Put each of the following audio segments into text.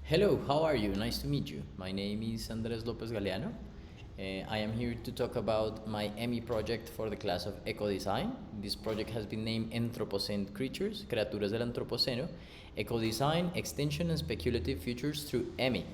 Hello, how are you? Nice to meet you. My name is Andres Lopez Galeano. I am here to talk about my EMI project for the class of Eco Design. This project has been named Anthropocene Creatures, Criaturas del Antropoceno, Eco Design, Extinction and Speculative Futures through EMI.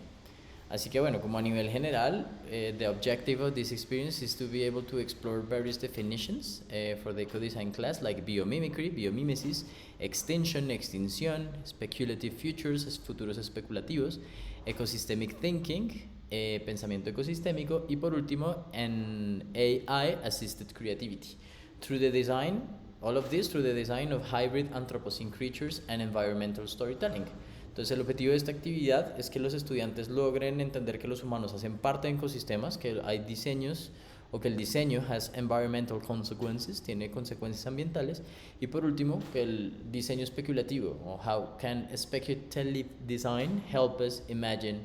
Así que bueno, como a nivel general, the objective of this experience is to be able to explore various definitions for the eco-design class, like biomimicry, biomimesis, extinction, extinción, speculative futures, futuros especulativos, ecosystemic thinking, pensamiento ecosistémico, y por último, en AI-assisted creativity. Through the design, all of this through the design of hybrid Anthropocene creatures and environmental storytelling. Entonces el objetivo de esta actividad es que los estudiantes logren entender que los humanos hacen parte de ecosistemas, que hay diseños o que el diseño has environmental consequences, tiene consecuencias ambientales, y por último que el diseño especulativo, o how can speculative design help us imagine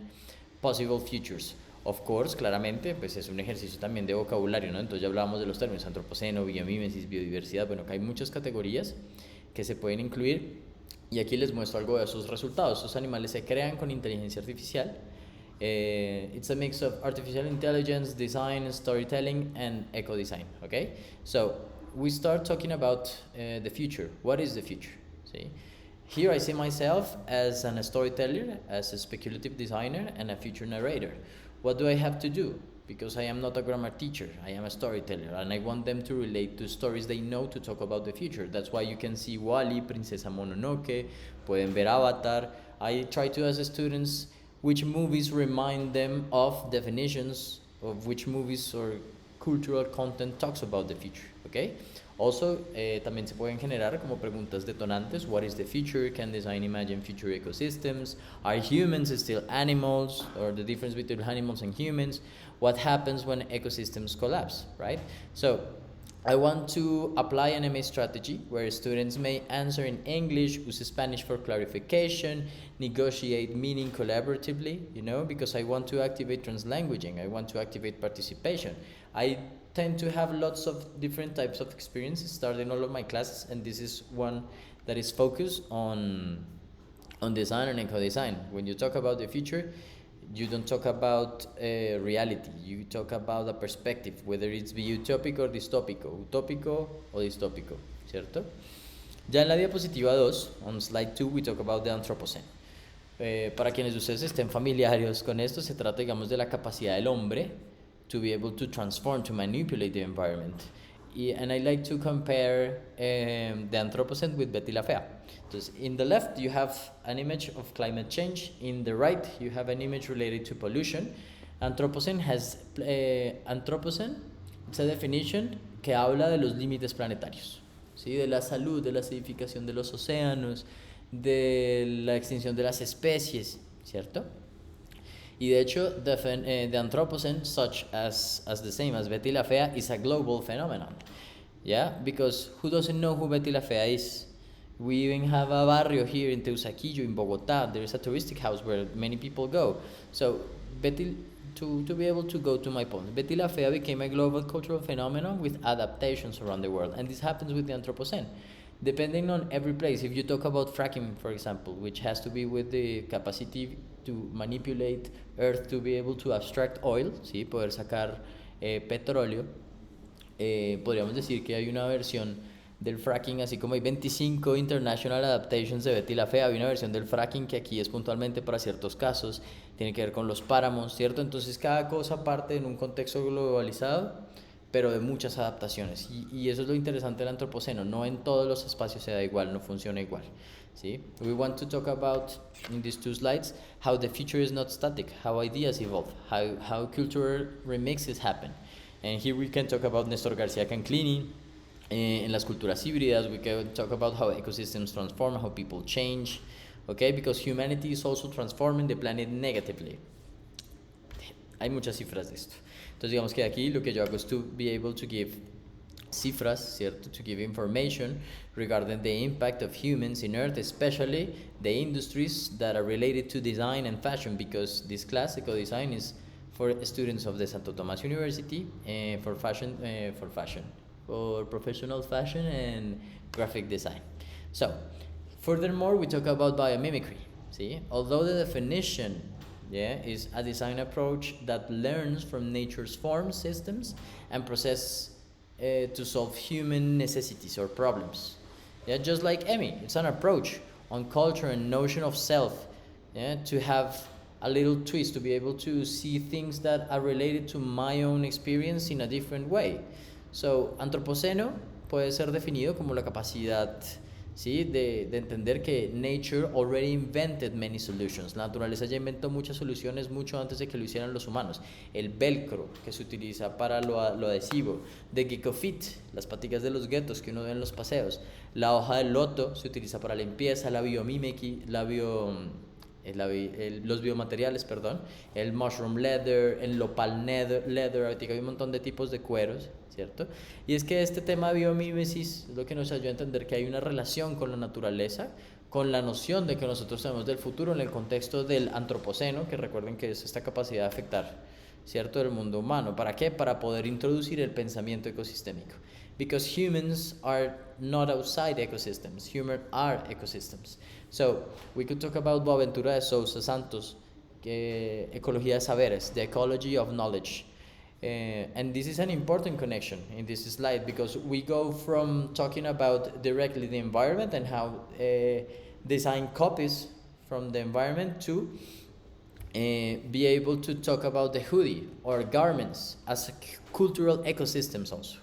possible futures. Of course, claramente, pues es un ejercicio también de vocabulario, ¿no? Entonces ya hablábamos de los términos antropoceno, biomímesis, biodiversidad, bueno, que hay muchas categorías que se pueden incluir. Y aquí les muestro algo de sus resultados. Estos animales se crean con inteligencia artificial. It's a mix of artificial intelligence, design, storytelling, and eco-design. Okay, so we start talking about the future. What is the future? See, here I see myself as a storyteller, as a speculative designer, and a future narrator. What do I have to do? Because I am not a grammar teacher, I am a storyteller, and I want them to relate to stories they know to talk about the future. That's why you can see Wall-E, Princesa Mononoke, pueden ver Avatar. I try to ask students which movies remind them of definitions of which movies or cultural content talks about the future, okay? Also, también se pueden generar como preguntas detonantes. What is the future? Can design imagine future ecosystems? Are humans still animals? Or the difference between animals and humans? What happens when ecosystems collapse, right? So I want to apply an MA strategy where students may answer in English, use Spanish for clarification, negotiate meaning collaboratively, you know, because I want to activate translanguaging, I want to activate participation. I tend to have lots of different types of experiences starting all of my classes, and this is one that is focused on design and eco-design. When you talk about the future, you don't talk about reality, you talk about a perspective, whether it's utópico or distópico, utópico o distópico, ¿cierto? Ya en la diapositiva 2, on slide 2, we talk about the Anthropocene. Para quienes de ustedes estén familiarios con esto, se trata, digamos, de la capacidad del hombre to be able to transform, to manipulate the environment. And I like to compare the Anthropocene with Betty la Fea. Entonces, in the left, you have an image of climate change. In the right, you have an image related to pollution. Anthropocene has Anthropocene, it's a definition que habla de los límites planetarios, ¿sí? De la salud, de la acidificación de los océanos, de la extinción de las especies, ¿cierto? Y de hecho, the Anthropocene, such as the same as Betty la Fea, is a global phenomenon. Yeah, because who doesn't know who Betty la Fea is? We even have a barrio here in Teusaquillo, in Bogotá. There is a touristic house where many people go. So, to be able to go to my point, Betty la Fea became a global cultural phenomenon with adaptations around the world. And this happens with the Anthropocene. Depending on every place, if you talk about fracking, for example, which has to be with the capacity to manipulate earth to be able to abstract oil, ¿sí? Poder sacar petróleo, podríamos decir que hay una versión del fracking, así como hay 25 international adaptations de Betty la Fea, hay una versión del fracking que aquí es puntualmente para ciertos casos, tiene que ver con los páramos, ¿cierto? Entonces cada cosa parte en un contexto globalizado, pero de muchas adaptaciones, y eso es lo interesante del antropoceno, no en todos los espacios se da igual, no funciona igual, ¿sí? We want to talk about, in these two slides, how the future is not static, how ideas evolve, how cultural remixes happen, and here we can talk about Néstor García Canclini, en las culturas híbridas, we can talk about how ecosystems transform, how people change, okay, because humanity is also transforming the planet negatively. Hay muchas cifras de esto. Entonces digamos que aquí lo que yo hago es to be able to give cifras, ¿cierto? To give information regarding the impact of humans in Earth, especially the industries that are related to design and fashion, because this class, eco-design, is for students of the Santo Tomás University for professional fashion and graphic design. So, furthermore, we talk about biomimicry. See, although the definition, yeah, is a design approach that learns from nature's forms, systems, and process to solve human necessities or problems. Yeah, just like EMI, it's an approach on culture and notion of self. Yeah, to have a little twist, to be able to see things that are related to my own experience in a different way. So, antropoceno puede ser definido como la capacidad, ¿sí?, de entender que nature already invented many solutions. La naturaleza ya inventó muchas soluciones mucho antes de que lo hicieran los humanos. El velcro, que se utiliza para lo adhesivo. The geckofit, las paticas de los guetos que uno ve en los paseos. La hoja de loto se utiliza para limpieza. La biomimicry, los biomateriales, perdón, el mushroom leather, el nopal leather, ahorita hay un montón de tipos de cueros, ¿cierto? Y es que este tema de biomímesis es lo que nos ayuda a entender que hay una relación con la naturaleza, con la noción de que nosotros tenemos del futuro en el contexto del antropoceno, que recuerden que es esta capacidad de afectar, ¿cierto?, el mundo humano. ¿Para qué? Para poder introducir el pensamiento ecosistémico. Because humans are not outside ecosystems, humans are ecosystems. So, we could talk about Boaventura de Sousa Santos, Ecología de Saberes, the ecology of knowledge. And this is an important connection in this slide, because we go from talking about directly the environment and how design copies from the environment to be able to talk about the hoodie or garments as cultural ecosystems also.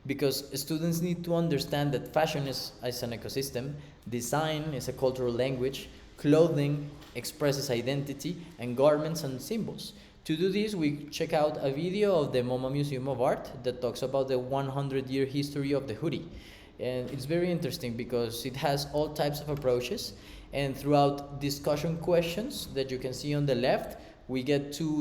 Because students need to understand that fashion is an ecosystem, design is a cultural language, clothing expresses identity, and garments and symbols. To do this, we check out a video of the MoMA Museum of Art that talks about the 100-year history of the hoodie. And it's very interesting because it has all types of approaches, and throughout discussion questions that you can see on the left, we get to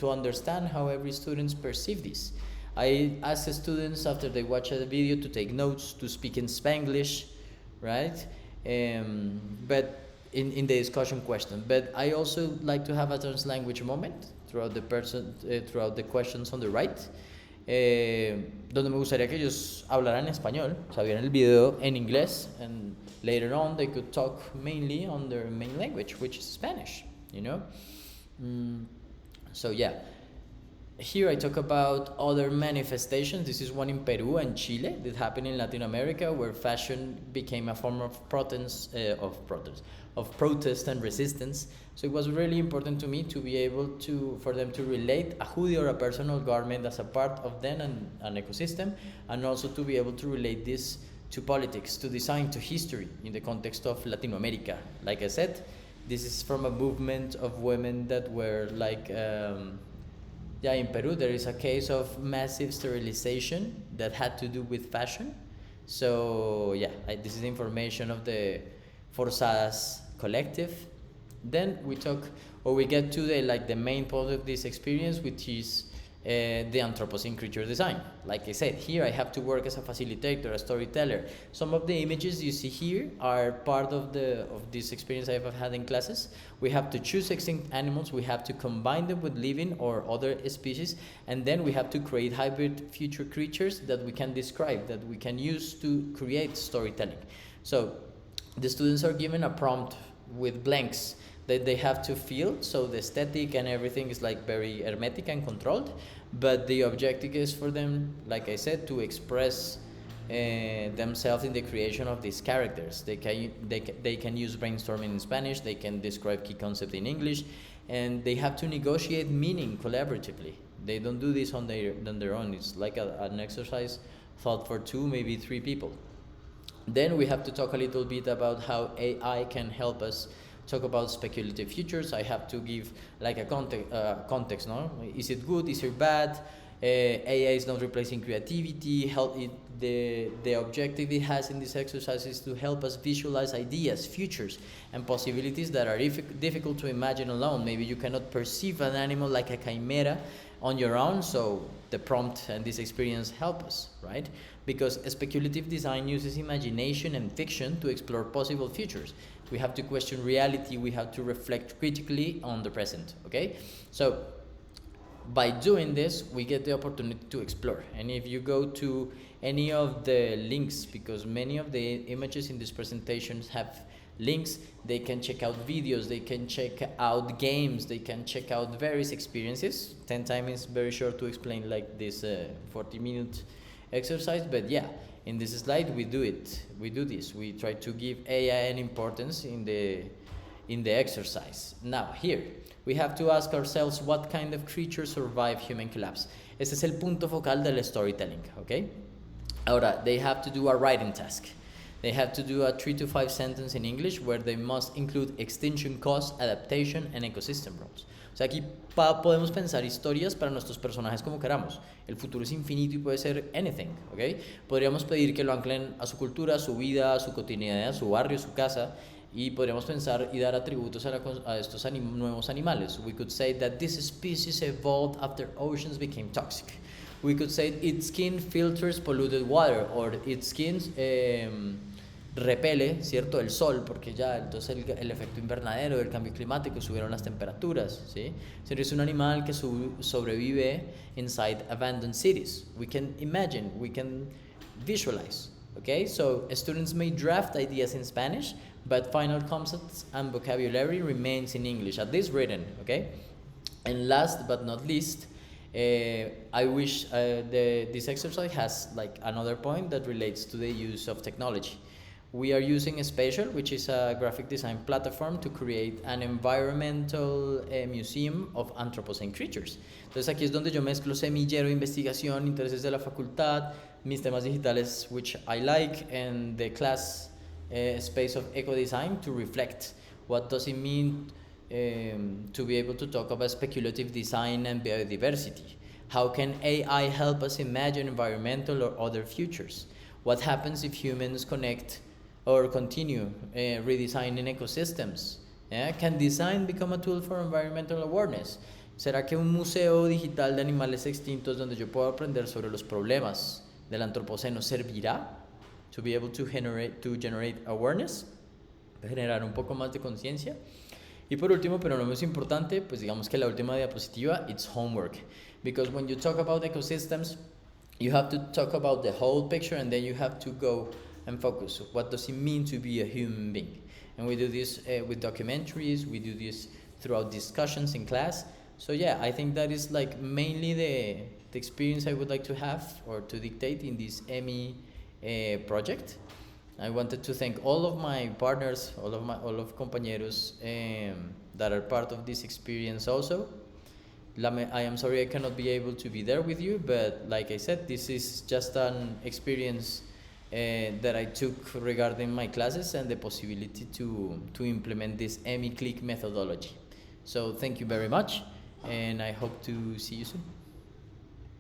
understand how every student perceives this. I ask students after they watch the video to take notes, to speak in Spanglish, right? But in the discussion question. But I also like to have a trans language moment throughout the questions on the right, donde me gustaría que ellos hablaran español, o sea, vieran el video en inglés, and later on they could talk mainly on their main language, which is Spanish, you know? So yeah. Here I talk about other manifestations. This is one in Peru and Chile that happened in Latin America, where fashion became a form of protest and resistance. So it was really important to me to be able for them to relate a hoodie or a personal garment as a part of then an ecosystem, and also to be able to relate this to politics, to design, to history in the context of Latin America. Like I said, this is from a movement of women that were like, in Peru there is a case of massive sterilization that had to do with fashion. So this is information of the Forzadas collective. Then we get to the main point of this experience, which is the Anthropocene creature design. Like I said, here I have to work as a facilitator, a storyteller. Some of the images you see here are part of this experience I've had in classes. We have to choose extinct animals, we have to combine them with living or other species, and then we have to create hybrid future creatures that we can describe, that we can use to create storytelling. So the students are given a prompt with blanks that they have to fill, so the aesthetic and everything is like very hermetic and controlled, but the objective is for them, like I said, to express themselves in the creation of these characters. They can use brainstorming in Spanish, they can describe key concepts in English, and they have to negotiate meaning collaboratively. They don't do this on their own. It's like an exercise thought for 2, maybe 3 people. Then we have to talk a little bit about how AI can help us talk about speculative futures. I have to give like a context, no? Is it good? Is it bad? AI is not replacing creativity. The objective it has in this exercise is to help us visualize ideas, futures, and possibilities that are difficult to imagine alone. Maybe you cannot perceive an animal like a chimera on your own, so the prompt and this experience help us, right? Because speculative design uses imagination and fiction to explore possible futures. We have to question reality, we have to reflect critically on the present, okay? So by doing this, we get the opportunity to explore. And if you go to any of the links, because many of the images in these presentations have links, they can check out videos, they can check out games, they can check out various experiences. 10 times is very short to explain like this 40-minute exercise, but yeah, in this slide we do this. We try to give AI an importance in the exercise. Now here, we have to ask ourselves what kind of creatures survive human collapse. Este es el punto focal del storytelling, okay? Ahora, they have to do a writing task. They have to do a 3 to 5 sentence in English where they must include extinction cost, adaptation, and ecosystem roles. O sea, aquí podemos pensar historias para nuestros personajes como queramos. El futuro es infinito y puede ser anything, ¿ok? Podríamos pedir que lo anclen a su cultura, a su vida, a su cotidianidad, a su barrio, a su casa, y podríamos pensar y dar atributos a estos nuevos animales. We could say that this species evolved after oceans became toxic. We could say its skin filters polluted water, or its skin repele, ¿cierto?, el sol, porque ya entonces el efecto invernadero del cambio climático, subieron las temperaturas, ¿sí? Es un animal que sobrevive inside abandoned cities. We can imagine, we can visualize, okay? So students may draft ideas in Spanish, but final concepts and vocabulary remains in English, at least written, okay? And last but not least, I wish this exercise has like another point that relates to the use of technology. We are using Spatial, which is a graphic design platform, to create an environmental museum of Anthropocene creatures. Entonces aquí es donde yo mezclo semillero, investigación, intereses de la facultad, mis temas digitales, which I like, and the class space of eco design to reflect what does it mean to be able to talk about speculative design and biodiversity. How can AI help us imagine environmental or other futures? What happens if humans connect or continue redesigning ecosystems? Can design become a tool for environmental awareness? ¿Será que un museo digital de animales extintos donde yo puedo aprender sobre los problemas del antropoceno servirá to be able to generate awareness, generar un poco más de conciencia? Y por último, pero no menos importante, pues digamos que la última diapositiva, it's homework. Because when you talk about ecosystems, you have to talk about the whole picture, and then you have to go and focus. What does it mean to be a human being? And we do this with documentaries, we do this throughout discussions in class. So yeah, I think that is like mainly the experience I would like to have or to dictate in this EMI project. I wanted to thank all of my partners, all of compañeros that are part of this experience also. I am sorry I cannot be able to be there with you, but like I said, this is just an experience that I took regarding my classes and the possibility to implement this EMI click methodology. So thank you very much, and I hope to see you soon.